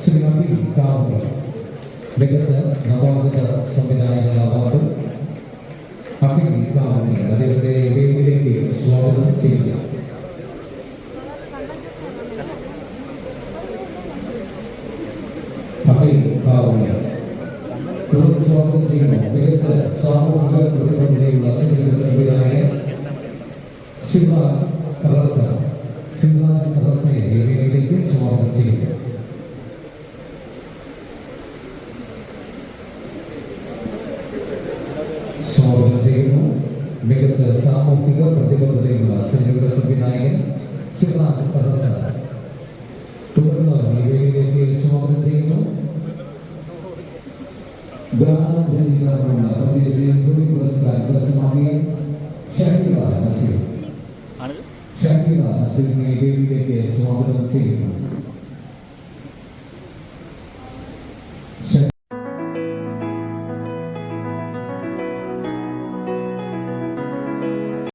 ശ്രീമതി കാവ്യ മികച്ച നവാഗത സംവിധായകനുള്ള അവാർഡ് അഖിൽ കാവ്യ അദ്ദേഹത്തെ വേദിയിലേക്ക് സ്വാഗതം ചെയ്യുന്നു. അഖിൽ കാവ്യ സ്വാഗതം ചെയ്യുന്നു. മികച്ച സാമൂഹിക പ്രതിബദ്ധതയുള്ള സംവിധായകൻ സിറാജ് റസയെ വേദിയിലേക്ക് സ്വാഗതം ചെയ്യുന്നു. സ്വാഗതം ചെയ്യുന്നു. മികച്ച സാമൂഹിക പ്രതിബദ്ധതയുള്ള സിനിമയുടെ സംവിധായകൻ സിറാജ് റസ തുടർന്ന് വേദിയിലേക്ക് സ്വാഗതം ചെയ്യുന്നു. ഗാനരചയിതാക്കളുള്ള പുരസ്കാരം കരസ്ഥമാക്കിയ ഷക്കീല നസീറിനെ വേദിയിലേക്ക് സ്വാഗതം ചെയ്യുന്നു.